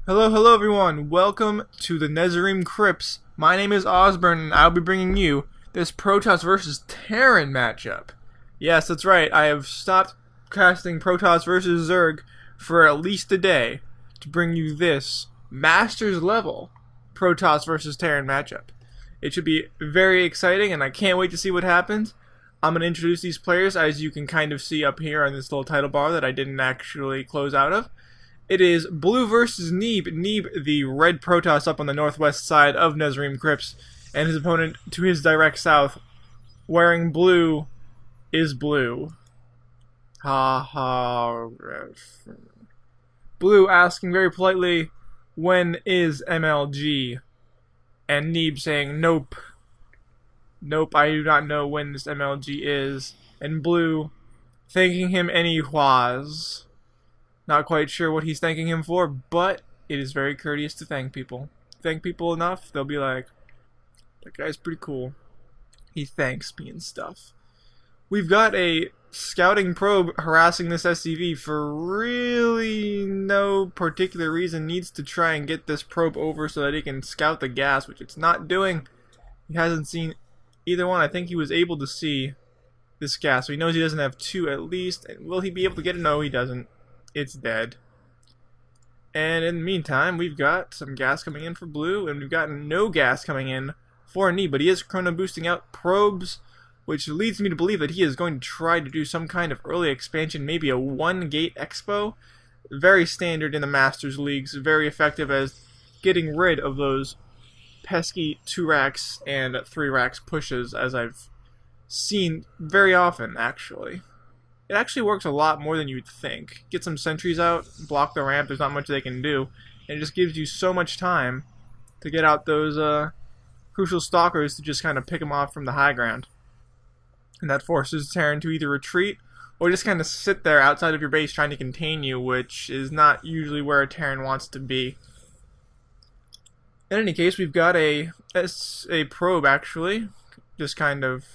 Hello everyone. Welcome to the Nezarene Crypts. My name is Osborne, and I'll be bringing you this Protoss versus Terran matchup. Yes, that's right. I have stopped casting Protoss versus Zerg for at least a day to bring you this Masters level Protoss versus Terran matchup. It should be very exciting, and I can't wait to see what happens. I'm going to introduce these players, as you can kind of see up here on this little title bar that I didn't actually close out of. It is Blue versus Neeb. Neeb, the red Protoss up on the northwest side of Nezarene Crypts, and his opponent to his direct south, wearing blue, is Blue. Ha ha. Blue asking very politely, when is MLG? And Neeb saying, nope. Nope, I do not know when this MLG is. And Blue thanking him anyways. Not quite sure what he's thanking him for, but it is very courteous to thank people. Thank people enough, they'll be like, that guy's pretty cool. He thanks me and stuff. We've got a scouting probe harassing this SCV for really no particular reason. Needs to try and get this probe over so that he can scout the gas, which it's not doing. He hasn't seen either one. I think he was able to see this gas, so he knows he doesn't have two at least. And will he be able to get it? No, he doesn't. It's dead. And in the meantime, we've got some gas coming in for Blue, and we've got no gas coming in for Neeb, but he is chrono boosting out probes, which leads me to believe that he is going to try to do some kind of early expansion, maybe a one-gate expo. Very standard in the Masters Leagues, very effective as getting rid of those pesky 2 racks and 3 racks pushes, as I've seen very often, actually. It actually works a lot more than you'd think. Get some sentries out, block the ramp, there's not much they can do, and it just gives you so much time to get out those crucial stalkers to just kind of pick them off from the high ground. And that forces Terran to either retreat or just kind of sit there outside of your base trying to contain you, which is not usually where a Terran wants to be. In any case, we've got a probe, actually, just kind of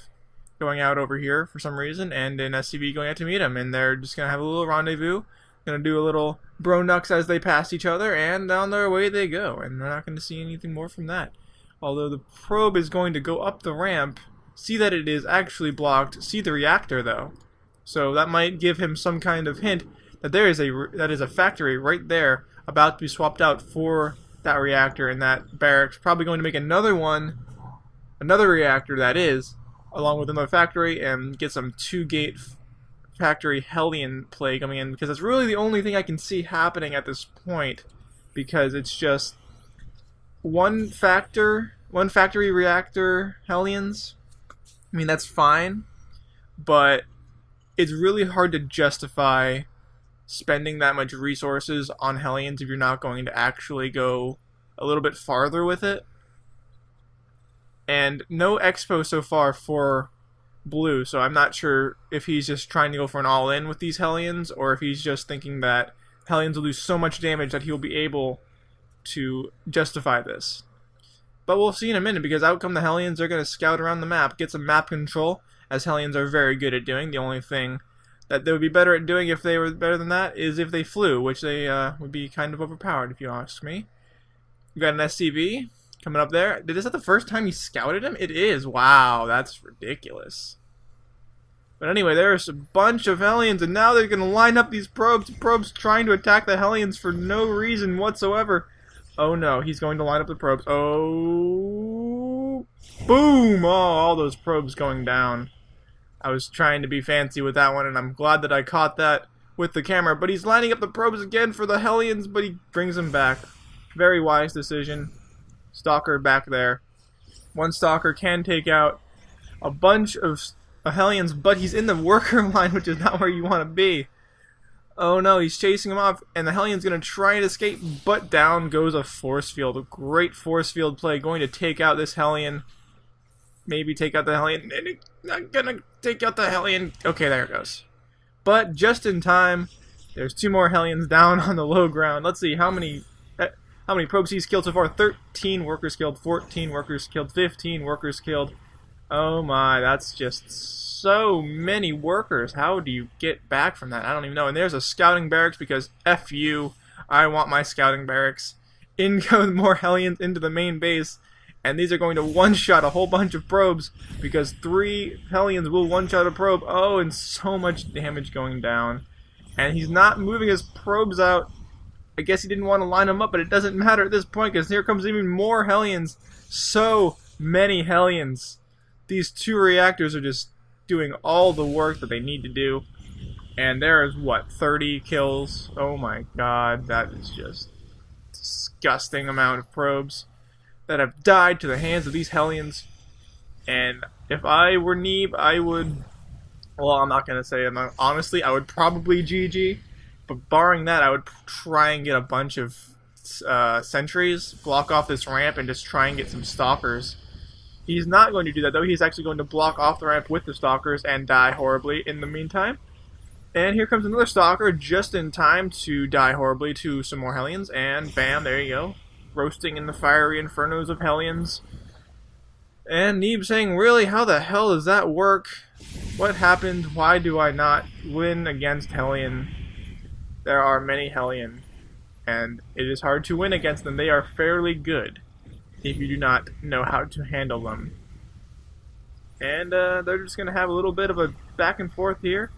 going out over here for some reason, and an SCV going out to meet him, and they're just going to have a little rendezvous, going to do a little bro-nucks as they pass each other, and on their way they go, and we're not going to see anything more from that. Although the probe is going to go up the ramp, see that it is actually blocked, see the reactor though, so that might give him some kind of hint that there is a factory right there about to be swapped out for that reactor, and that barracks probably going to make another reactor that is, along with another factory, and get some 2-gate factory Hellion play coming in, because that's really the only thing I can see happening at this point, because it's just one factory reactor Hellions. I mean, that's fine, but it's really hard to justify spending that much resources on Hellions if you're not going to actually go a little bit farther with it. And no expo so far for Blue, so I'm not sure if he's just trying to go for an all-in with these Hellions, or if he's just thinking that Hellions will do so much damage that he'll be able to justify this. But we'll see in a minute, because out come the Hellions. They're going to scout around the map, get some map control, as Hellions are very good at doing. The only thing that they would be better at doing if they were better than that is if they flew, which they would be kind of overpowered, if you ask me. We've got an SCV coming up there. Is that the first time he scouted him? It is. Wow, that's ridiculous. But anyway, there's a bunch of Hellions, and now they're going to line up these probes. Probes trying to attack the Hellions for no reason whatsoever. Oh no, he's going to line up the probes. Oh, boom! Oh, all those probes going down. I was trying to be fancy with that one, and I'm glad that I caught that with the camera. But he's lining up the probes again for the Hellions, but he brings them back. Very wise decision. Stalker back there. One Stalker can take out a bunch of Hellions, but he's in the worker line, which is not where you want to be. Oh no, he's chasing him off, and the Hellion's going to try and escape, but down goes a force field. A great force field play, going to take out this Hellion. Maybe take out the Hellion. Not gonna take out the Hellion. Okay, there it goes. But just in time, there's 2 more Hellions down on the low ground. Let's see how many probes he's killed so far. 13 workers killed, 14 workers killed, 15 workers killed. Oh my, that's just so many workers. How do you get back from that? I don't even know. And there's a scouting barracks, because F you, I want my scouting barracks. in go more Hellions into the main base, and these are going to one-shot a whole bunch of probes, because 3 Hellions will one-shot a probe. Oh, and so much damage going down. And he's not moving his probes out. I guess he didn't want to line them up, but it doesn't matter at this point, because here comes even more Hellions. So many Hellions. These 2 reactors are just doing all the work that they need to do. And there's, what, 30 kills? Oh my god, that is just disgusting amount of probes that have died to the hands of these Hellions. And if I were Neeb, I would... Well, I'm not going to say it. Honestly, I would probably GG. But barring that, I would try and get a bunch of sentries, block off this ramp, and just try and get some stalkers. He's not going to do that, though. He's actually going to block off the ramp with the stalkers and die horribly in the meantime. And here comes another stalker just in time to die horribly to some more Hellions. And bam, there you go. Roasting in the fiery infernos of Hellions. And Neeb saying, really, how the hell does that work? What happened? Why do I not win against Hellion? There are many Hellion, and it is hard to win against them. They are fairly good if you do not know how to handle them. And they're just going to have a little bit of a back and forth here.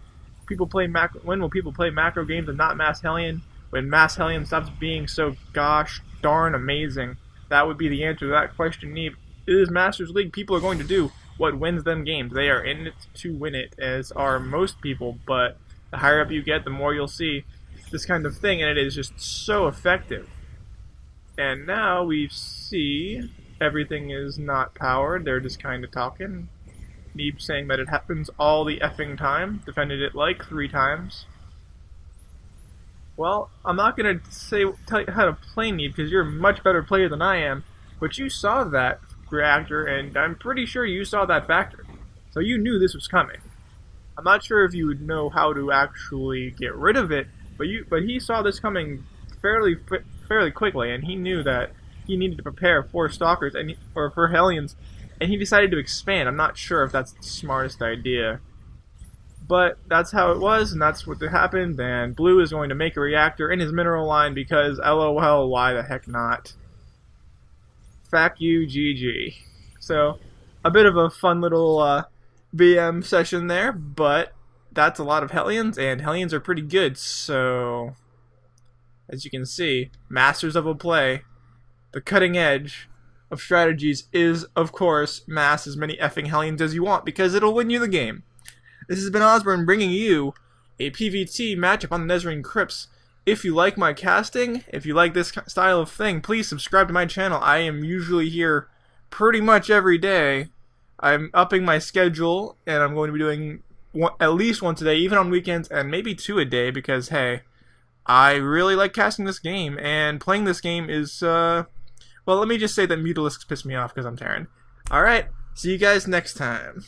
When will people play macro games and not Mass Hellion? When Mass Hellion stops being so gosh darn amazing. That would be the answer to that question, Neeb. It is Masters League. People are going to do what wins them games. They are in it to win it, as are most people, but the higher up you get, the more you'll see this kind of thing, and it is just so effective. And now we see everything is not powered. They're just kind of talking. Neeb saying that it happens all the effing time. Defended it like 3 times. Well, I'm not going to tell you how to play Neeb, because you're a much better player than I am. But you saw that reactor, and I'm pretty sure you saw that factory. So you knew this was coming. I'm not sure if you would know how to actually get rid of it, but he saw this coming fairly quickly, and he knew that he needed to prepare for stalkers or for Hellions, and he decided to expand. I'm not sure if that's the smartest idea, but that's how it was, and that's what happened. And Blue is going to make a reactor in his mineral line because LOL, why the heck not? Fuck you, GG. So, a bit of a fun little BM session there, but that's a lot of Hellions, and Hellions are pretty good, so as you can see, masters of a play, the cutting edge of strategies is, of course, mass as many effing Hellions as you want, because it'll win you the game. This has been Osborne bringing you a PvT matchup on the Nezarene Crypts. If you like my casting, if you like this style of thing, please subscribe to my channel. I am usually here pretty much every day. I'm upping my schedule, and I'm going to be doing at least once a day, even on weekends, and maybe 2 a day, because, hey, I really like casting this game, and playing this game is, well, let me just say that Mutalisks piss me off because I'm Terran. Alright, see you guys next time.